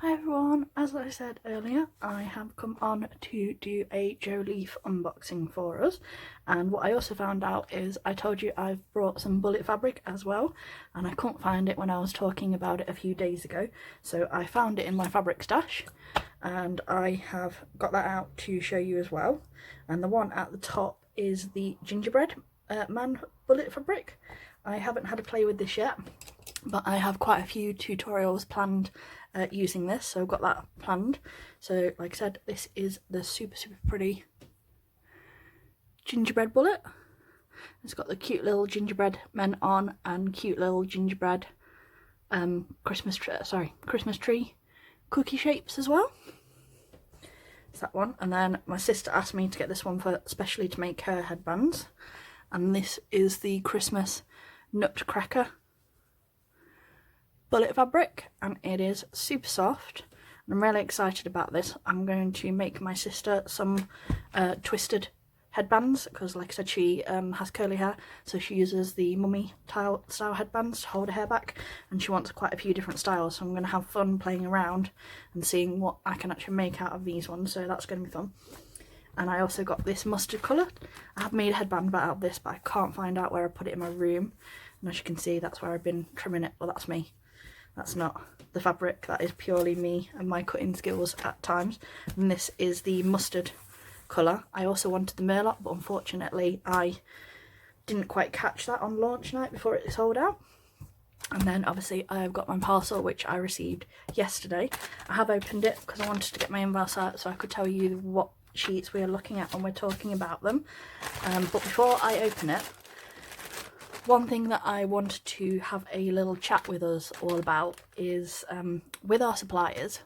Hi everyone, as I said earlier, I have come on to do a Jolif unboxing for us, and what I also found out is I told you I've brought some bullet fabric as well, and I couldn't find it when I was talking about it a few days ago, so I found it in my fabric stash and I have got that out to show you as well. And the one at the top is the gingerbread man bullet fabric. I haven't had a play with this yet, but I have quite a few tutorials planned using this, so I've got that planned. So like I said, this is the super pretty gingerbread bullet. It's got the cute little gingerbread men on and cute little gingerbread Christmas tree cookie shapes as well. It's that one. And then my sister asked me to get this one for especially to make her headbands, and this is the Christmas nutcracker bullet fabric, and it is super soft and I'm really excited about this. I'm going to make my sister some twisted headbands because, like I said, she has curly hair, so she uses the mummy style headbands to hold her hair back, and she wants quite a few different styles, so I'm going to have fun playing around and seeing what I can actually make out of these ones, so that's going to be fun. And I also got this mustard colour. I have made a headband out of this, but I can't find out where I put it in my room, and as you can see, that's where I've been trimming it. Well, that's me. That's not the fabric, that is purely me and my cutting skills at times. And this is the mustard colour. I also wanted the Merlot, but unfortunately I didn't quite catch that on launch night before it sold out. And then obviously I've got my parcel, which I received yesterday. I have opened it because I wanted to get my invoice out so I could tell you what sheets we are looking at when we're talking about them. But before I open it, one thing that I wanted to have a little chat with us all about is with our suppliers,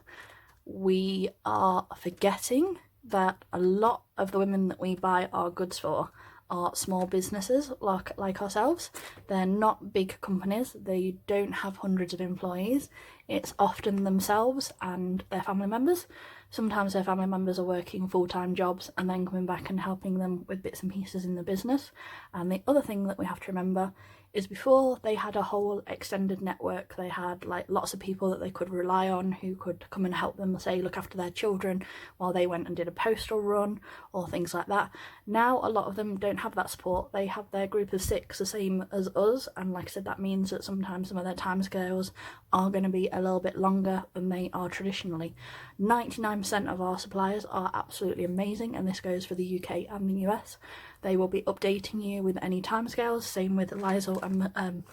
we are forgetting that a lot of the women that we buy our goods for are small businesses like ourselves. They're not big companies, they don't have hundreds of employees. It's often themselves and their family members. Sometimes their family members are working full-time jobs and then coming back and helping them with bits and pieces in the business. And the other thing that we have to remember is before they had a whole extended network, they had like lots of people that they could rely on who could come and help them, say, look after their children while they went and did a postal run or things like that. Now a lot of them don't have that support. They have their group of 6 the same as us, and like I said, that means that sometimes some of their timescales are going to be a little bit longer than they are traditionally. 99% of our suppliers are absolutely amazing, and this goes for the UK and the US. They will be updating you with any timescales, same with Liza and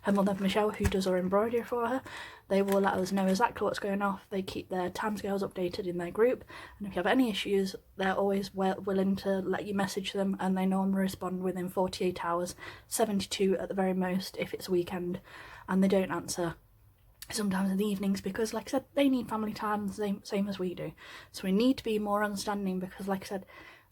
her mother Michelle, who does our embroidery for her. They will let us know exactly what's going on. They keep their timescales updated in their group, and if you have any issues, they're always willing to let you message them, and they normally respond within 48 hours, 72 at the very most if it's a weekend, and they don't answer sometimes in the evenings because, like I said, they need family time same as we do. So we need to be more understanding because, like I said,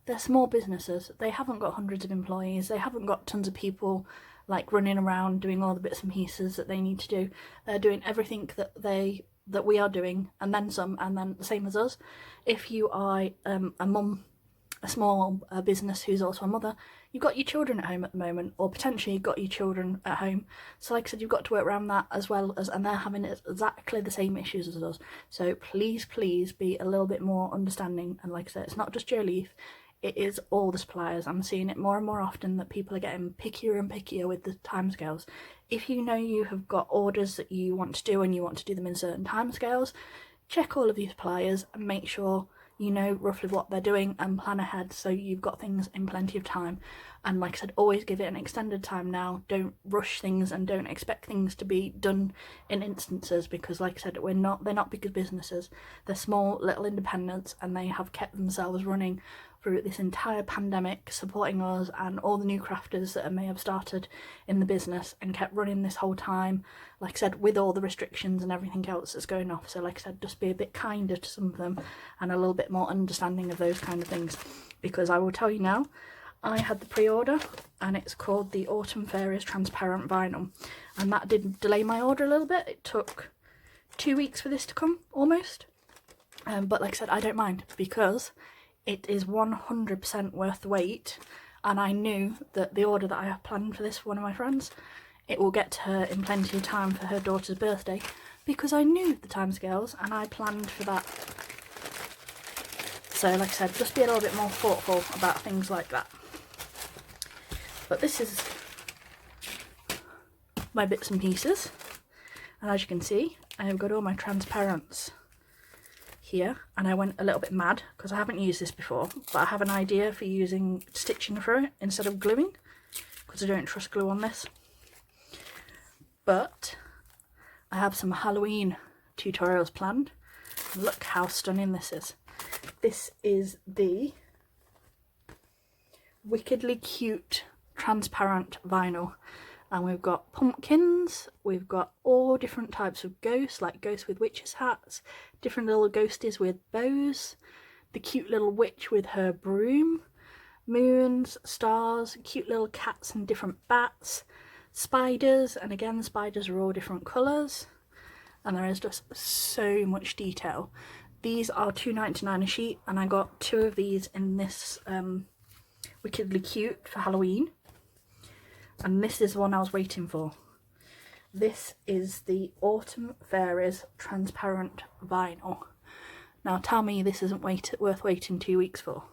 they're small businesses. They haven't got hundreds of employees. They haven't got tons of people like running around doing all the bits and pieces that they need to do. They're doing everything that we are doing, and then some, and then the same as us. If you are a mum, a small business who's also a mother, you've got your children at home at the moment, or potentially you've got your children at home. So like I said, you've got to work around that as well as, and they're having exactly the same issues as us. So please be a little bit more understanding. And like I said, it's not just Jolif, it is all the suppliers. I'm seeing it more and more often that people are getting pickier and pickier with the timescales. If you know you have got orders that you want to do and you want to do them in certain timescales, check all of your suppliers and make sure you know roughly what they're doing and plan ahead so you've got things in plenty of time. And like I said, always give it an extended time now. Don't rush things and don't expect things to be done in instances because, like I said, they're not big businesses. They're small little independents, and they have kept themselves running through this entire pandemic, supporting us and all the new crafters that may have started in the business and kept running this whole time, like I said, with all the restrictions and everything else that's going off. So like I said, just be a bit kinder to some of them and a little bit more understanding of those kind of things, because I will tell you now, I had the pre-order and it's called the Autumn Fairies Transparent Vinyl, and that did delay my order a little bit. It took 2 weeks for this to come, almost. But like I said, I don't mind because it is 100% worth the wait, and I knew that the order that I have planned for this for one of my friends, it will get to her in plenty of time for her daughter's birthday. because I knew the timescales and I planned for that. So like I said, just be a little bit more thoughtful about things like that. But this is my bits and pieces, and as you can see, I've got all my transparents here, and I went a little bit mad because I haven't used this before, but I have an idea for using stitching through it instead of gluing, because I don't trust glue on this. But I have some Halloween tutorials planned. Look how stunning this is. This is the wickedly cute transparent vinyl, and we've got pumpkins, we've got all different types of ghosts, like ghosts with witches' hats, different little ghosties with bows, the cute little witch with her broom, moons, stars, cute little cats and different bats, spiders, and again the spiders are all different colours, and there is just so much detail. These are $2.99 a sheet, and I got 2 of these in this wickedly cute for Halloween. And this is the one I was waiting for. This is the Autumn Fairies transparent vinyl. Now tell me this isn't worth waiting 2 weeks for.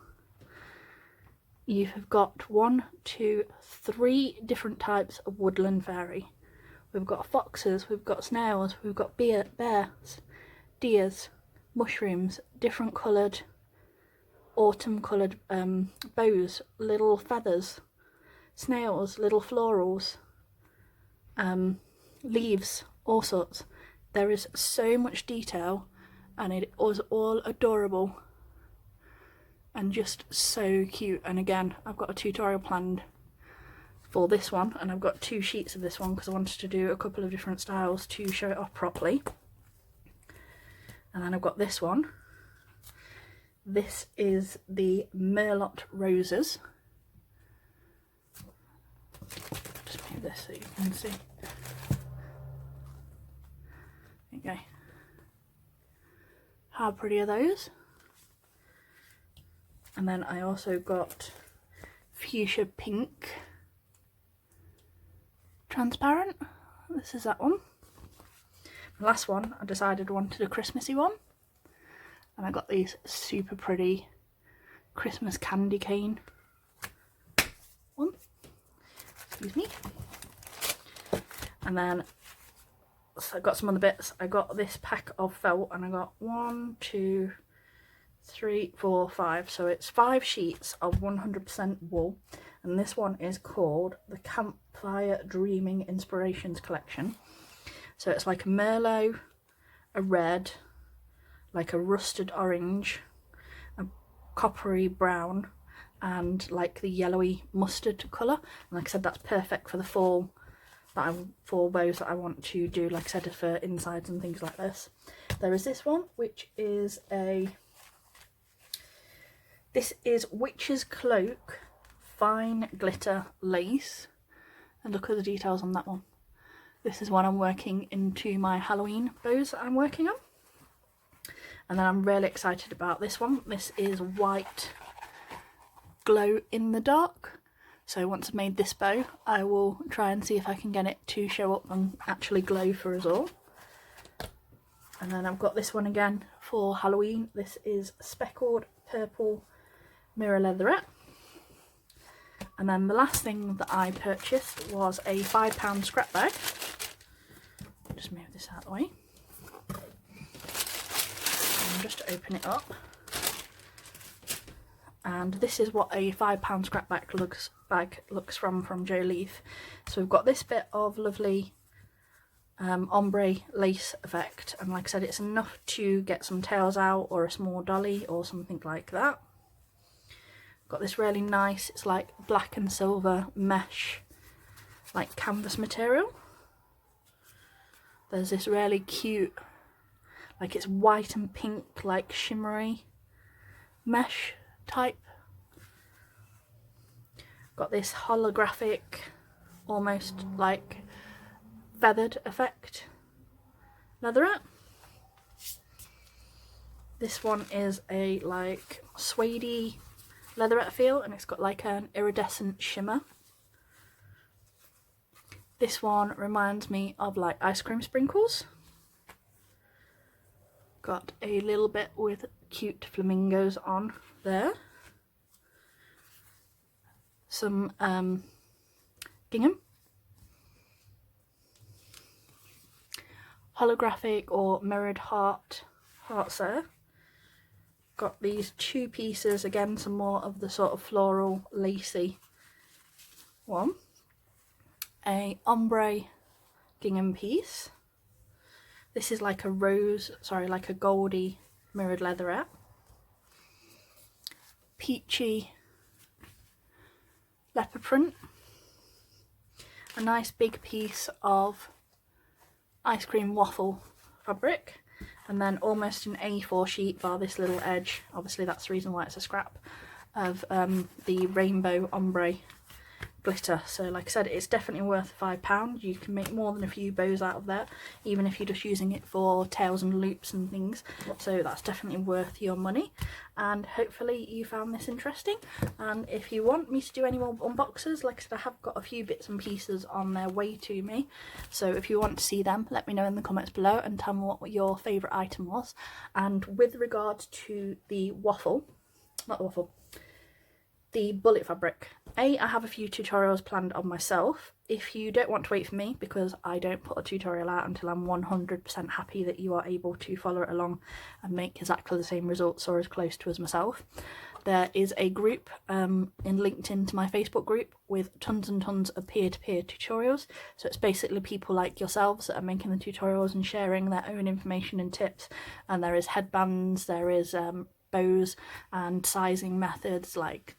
You've got 1, 2, 3 different types of woodland fairy. We've got foxes, we've got snails, we've got bears, deers, mushrooms, different coloured, autumn coloured bows, little feathers, snails, little florals, leaves, all sorts. There is so much detail, and it was all adorable and just so cute. And again, I've got a tutorial planned for this one, and I've got 2 sheets of this one because I wanted to do a couple of different styles to show it off properly. And then I've got this one. This is the Merlot Roses. Just move this so you can see. There you go. How pretty are those? And then I also got Fuchsia Pink transparent. This is that one. The last one I decided I wanted a Christmassy one, and I got these super pretty Christmas candy cane one. Excuse me. And then so I got some other bits. I got this pack of felt, and I got 1, 2, 3, 4, 5. So it's 5 sheets of 100% wool, and this one is called the Campfire Dreaming Inspirations Collection. So it's like a merlot, a red, like a rusted orange, a coppery brown, and like the yellowy mustard colour. And like I said, that's perfect for the fall bows that I want to do, like I said, for insides and things like this. There is this one, which is this is Witch's Cloak fine glitter lace, and look at the details on that one. This is what I'm working into my Halloween bows that I'm working on. And then I'm really excited about this one. This is white glow in the dark. So once I've made this bow, I will try and see if I can get it to show up and actually glow for us all. And then I've got this one again for Halloween. This is speckled purple mirror leatherette. And then the last thing that I purchased was a £5 scrap bag. Just move this out of the way. And just open it up. And this is what a £5 scrap bag looks from Jolif. So we've got this bit of lovely ombre lace effect, and like I said, it's enough to get some tails out or a small dolly or something like that. Got this really nice, it's like black and silver mesh, like canvas material. There's this really cute, like it's white and pink, like shimmery mesh type. Got this holographic, almost like feathered effect leatherette. This one is a like suede leatherette feel, and it's got like an iridescent shimmer. This one reminds me of like ice cream sprinkles. Got a little bit with cute flamingos on there. Some gingham. Holographic or mirrored hearts there. Got these 2 pieces, again some more of the sort of floral lacy one. A ombre gingham piece. This is like a like a goldy mirrored leatherette. Peachy leopard print. A nice big piece of ice cream waffle fabric, and then almost an A4 sheet bar this little edge. Obviously that's the reason why it's a scrap of the rainbow ombre glitter. So like I said, it's definitely worth £5. You can make more than a few bows out of that, even if you're just using it for tails and loops and things. So that's definitely worth your money, and hopefully you found this interesting. And if you want me to do any more unboxes, like I said, I have got a few bits and pieces on their way to me, so if you want to see them, let me know in the comments below and tell me what your favourite item was. And with regards to the the bullet fabric, I have a few tutorials planned on myself. If you don't want to wait for me, because I don't put a tutorial out until I'm 100% happy that you are able to follow it along and make exactly the same results or as close to as myself, there is a group linked into my Facebook group with tons and tons of peer-to-peer tutorials. So it's basically people like yourselves that are making the tutorials and sharing their own information and tips. And there is headbands, there is bows and sizing methods like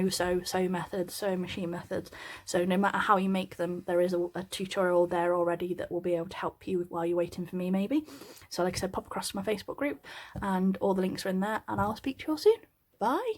sew methods, sewing machine methods. So no matter how you make them, there is a tutorial there already that will be able to help you while you're waiting for me maybe. So like I said, pop across to my Facebook group and all the links are in there, and I'll speak to you all soon. Bye!